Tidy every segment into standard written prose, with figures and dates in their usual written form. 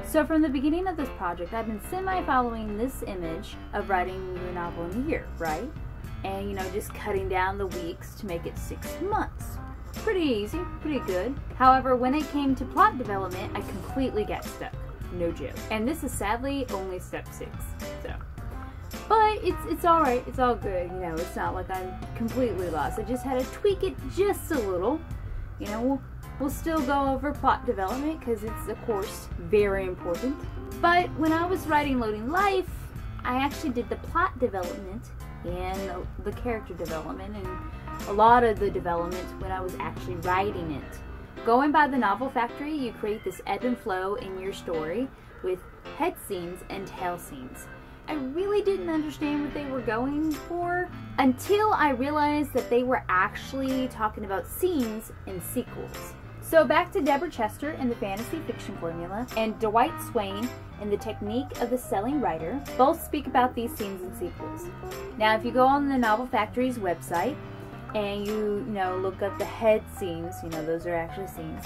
So from the beginning of this project, I've been semi-following this image of writing your novel in a year, right? And, you know, just cutting down the weeks to make it 6 months. Pretty easy, pretty good. However, when it came to plot development, I completely got stuck. No joke. And this is sadly only step 6, so. But it's alright, it's all good, you know, it's not like I'm completely lost. I just had to tweak it just a little. You know, we'll still go over plot development because it's, of course, very important. But when I was writing Loading Life, I actually did the plot development and the character development and a lot of the development when I was actually writing it. Going by the Novel Factory, you create this ebb and flow in your story with head scenes and tail scenes. I really didn't understand what they were going for until I realized that they were actually talking about scenes and sequels. So back to Deborah Chester and the fantasy fiction formula, and Dwight Swain and the technique of the selling writer, both speak about these scenes and sequels. Now if you go on the Novel Factory's website and you look up the head scenes, those are actually scenes,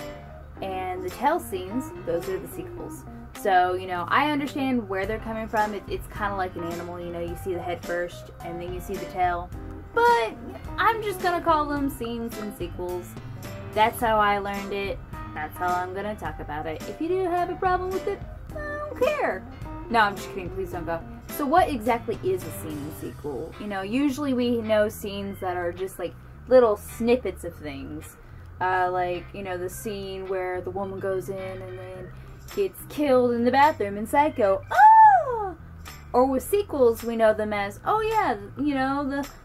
and the tail scenes, those are the sequels. So, I understand where they're coming from. It's kind of like an animal, you see the head first and then you see the tail. But I'm just going to call them scenes and sequels. That's how I learned it. That's how I'm going to talk about it. If you do have a problem with it, I don't care. No, I'm just kidding. Please don't go. So what exactly is a scene and sequel? Usually we know scenes that are just like little snippets of things. The scene where the woman goes in and then gets killed in the bathroom in Psycho. Oh! Or with sequels, we know them as, oh yeah,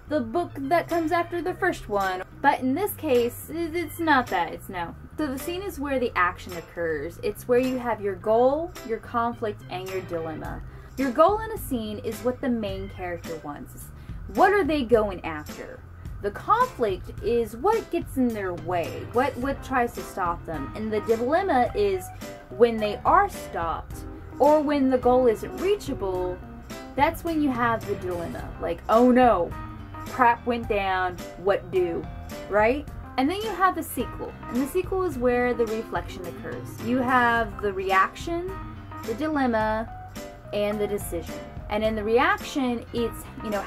the book that comes after the first one. But in this case, it's not that, it's no. So the scene is where the action occurs. It's where you have your goal, your conflict, and your dilemma. Your goal in a scene is what the main character wants. What are they going after? The conflict is what gets in their way, what tries to stop them. And the dilemma is when they are stopped or when the goal isn't reachable, that's when you have the dilemma. Like, oh no, crap went down, what do, right? And then you have the sequel. And the sequel is where the reflection occurs. You have the reaction, the dilemma, and the decision. And in the reaction, it's,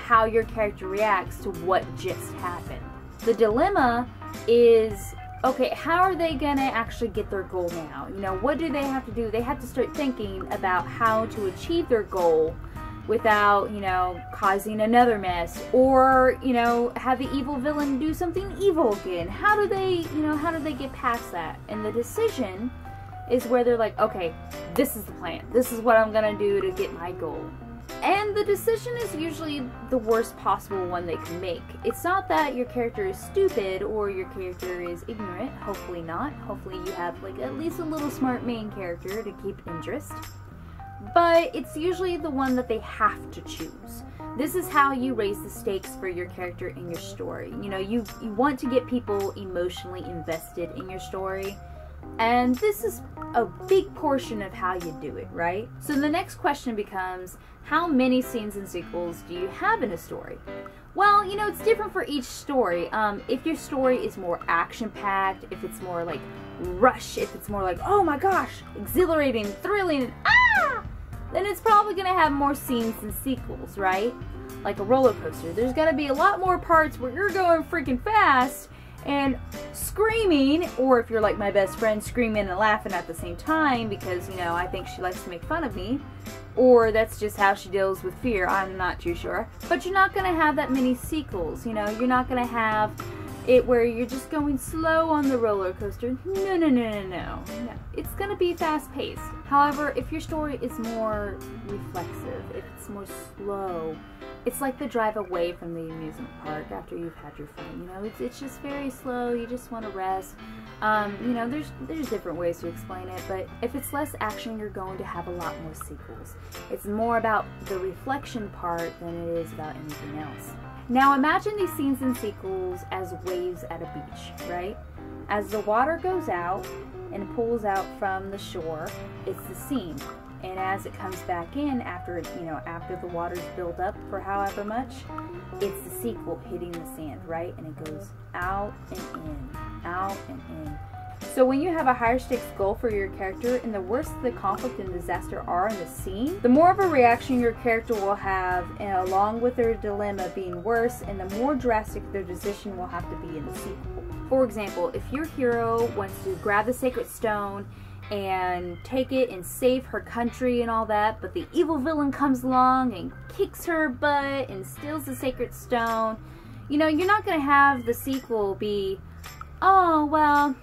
how your character reacts to what just happened. The dilemma is, okay, how are they gonna actually get their goal now? What do they have to do? They have to start thinking about how to achieve their goal without, causing another mess, or, have the evil villain do something evil again. How do they get past that? And the decision is where they're like, okay, this is the plan. This is what I'm gonna do to get my goal. And the decision is usually the worst possible one they can make. It's not that your character is stupid or your character is ignorant. Hopefully not. Hopefully you have at least a little smart main character to keep interest. But it's usually the one that they have to choose. This is how you raise the stakes for your character in your story. You want to get people emotionally invested in your story. And this is a big portion of how you do it, right? So the next question becomes, how many scenes and sequels do you have in a story? Well, it's different for each story. If your story is more action-packed, if it's more like rush, if it's more like, oh my gosh, exhilarating, thrilling, then it's probably going to have more scenes and sequels, right? Like a roller coaster. There's going to be a lot more parts where you're going freaking fast and screaming, or if you're like my best friend, screaming and laughing at the same time because, I think she likes to make fun of me, or that's just how she deals with fear, I'm not too sure. But you're not going to have that many sequels, you're not going to have it where you're just going slow on the roller coaster. No. It's going to be fast paced. However, if your story is more reflexive, if it's more slow, it's like the drive away from the amusement park after you've had your fun. It's just very slow. You just want to rest. There's different ways to explain it, but if it's less action, you're going to have a lot more sequels. It's more about the reflection part than it is about anything else. Now imagine these scenes and sequels as waves at a beach, right? As the water goes out and pulls out from the shore, it's the scene. And as it comes back in after the water's built up for however much, it's the sequel hitting the sand, right? And it goes out and in, out and in. So when you have a higher stakes goal for your character, and the worse the conflict and disaster are in the scene, the more of a reaction your character will have, and along with their dilemma being worse, and the more drastic their decision will have to be in the sequel. For example, if your hero wants to grab the sacred stone and take it and save her country and all that, but the evil villain comes along and kicks her butt and steals the sacred stone, you know, you're not going to have the sequel be, oh, well,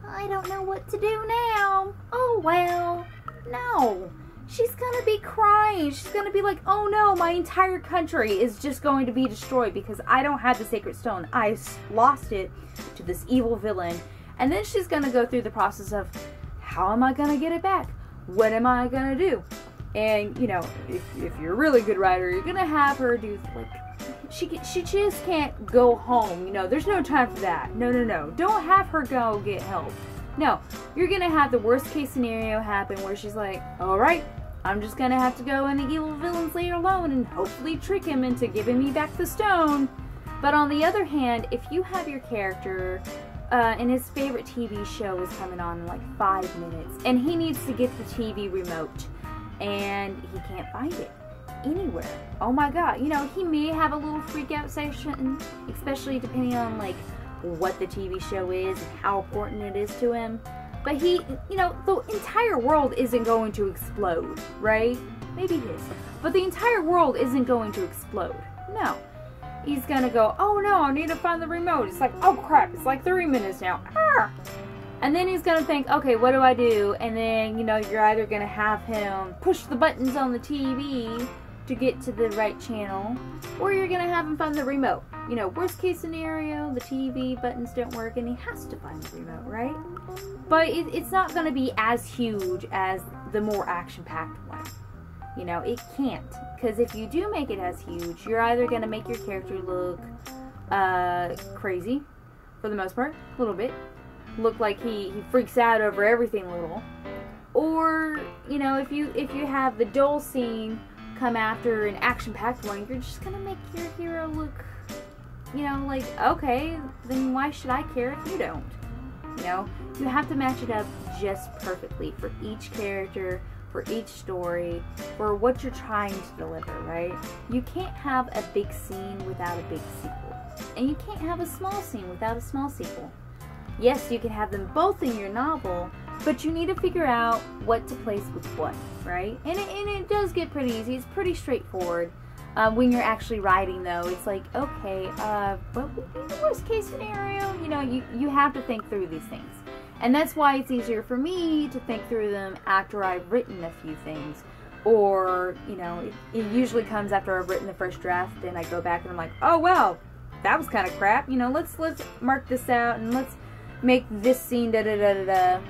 I don't know what to do now. Oh, well, no. She's going to be crying. She's going to be like, oh no, my entire country is just going to be destroyed because I don't have the sacred stone. I lost it to this evil villain. And then she's going to go through the process of, how am I going to get it back? What am I going to do? And, you know, if you're a really good writer, you're going to have her do, like, she just can't go home. You know, there's no time for that. No. Don't have her go get help. No, you're going to have the worst case scenario happen where she's like, alright, I'm just going to have to go in the evil villain's lair alone and hopefully trick him into giving me back the stone. But on the other hand, if you have your character and his favorite TV show is coming on in like 5 minutes, and he needs to get the TV remote, and he can't find it anywhere. Oh my god, you know, he may have a little freak out session, especially depending on like what the TV show is and how important it is to him. But he, you know, the entire world isn't going to explode, right? Maybe it is. But the entire world isn't going to explode. No. He's gonna go, oh no, I need to find the remote. It's like, oh crap, it's like 3 minutes now. Ah! And then he's gonna think, okay, what do I do? And then, you know, you're either gonna have him push the buttons on the TV to get to the right channel, or you're gonna have him find the remote. You know, worst case scenario, the TV buttons don't work and he has to find the remote, right? But it's not gonna be as huge as the more action-packed one. You know, it can't. Because if you do make it as huge, you're either going to make your character look crazy, for the most part, a little bit. Look like he freaks out over everything a little. Or, you know, if you have the dull scene come after an action-packed one, you're just going to make your hero look, you know, like, okay, then why should I care if you don't? You know, you have to match it up just perfectly for each character, for each story, for what you're trying to deliver, right? You can't have a big scene without a big sequel. And you can't have a small scene without a small sequel. Yes, you can have them both in your novel, but you need to figure out what to place with what, right? And it does get pretty easy. It's pretty straightforward. When you're actually writing, though, it's like, okay, what would be the worst case scenario? You know, you have to think through these things. And that's why it's easier for me to think through them after I've written a few things. Or, you know, it usually comes after I've written the first draft, and I go back and I'm like, oh, well, that was kind of crap. You know, let's mark this out, and let's make this scene da-da-da-da-da.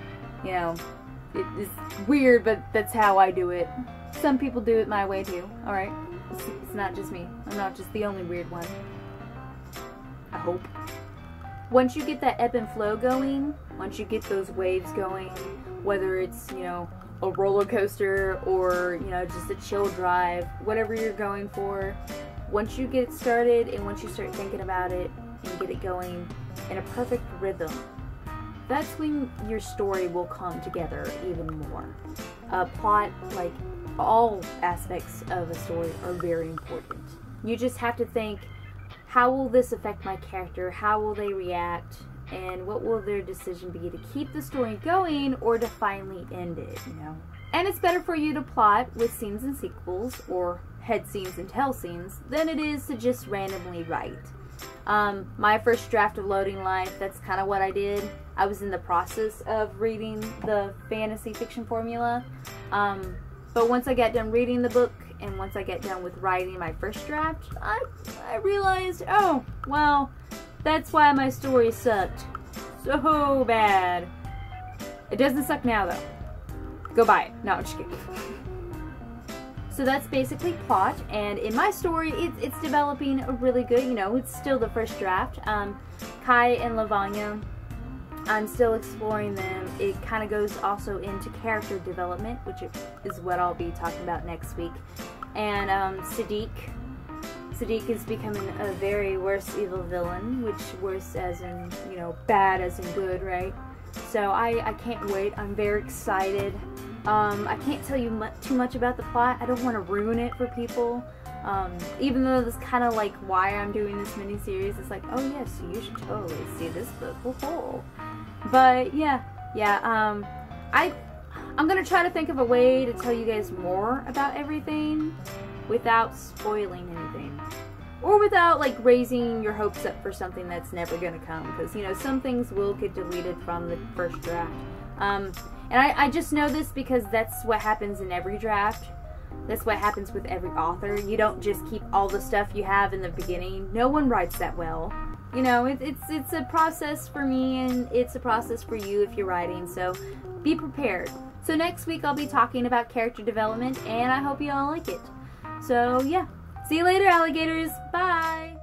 You know, it's weird, but that's how I do it. Some people do it my way, too. Alright? It's not just me. I'm not just the only weird one. I hope. Once you get that ebb and flow going, once you get those waves going, whether it's, you know, a roller coaster or, you know, just a chill drive, whatever you're going for, once you get started and once you start thinking about it and get it going in a perfect rhythm, that's when your story will come together even more. Plot, like all aspects of a story, are very important. You just have to think, how will this affect my character? How will they react? And what will their decision be to keep the story going or to finally end it, you know? And it's better for you to plot with scenes and sequels, or head scenes and tail scenes, than it is to just randomly write. My first draft of Loading Life, that's kind of what I did. I was in the process of reading the fantasy fiction formula. But once I got done reading the book, and once I got done with writing my first draft, I realized, oh, well, that's why my story sucked so bad. It doesn't suck now, though. Go buy it. No, I'm just kidding. So that's basically plot, and in my story, it's developing a really good, you know, it's still the first draft. Kai and Lavanya, I'm still exploring them. It kind of goes also into character development, which is what I'll be talking about next week. And Sadiq is becoming a very worse evil villain, which worse as in, you know, bad as in good, right? So I can't wait. I'm very excited. I can't tell you too much about the plot. I don't want to ruin it for people. Even though this kind of like why I'm doing this miniseries. It's like, oh yes, you should totally see this book. Woohoo. But yeah. I'm gonna try to think of a way to tell you guys more about everything without spoiling anything. Or without like raising your hopes up for something that's never gonna come. Because, you know, some things will get deleted from the first draft. And I just know this because that's what happens in every draft. That's what happens with every author. You don't just keep all the stuff you have in the beginning. No one writes that well. You know, it's a process for me, and it's a process for you if you're writing, so be prepared. So next week I'll be talking about character development, and I hope you all like it. So yeah, see you later, alligators. Bye!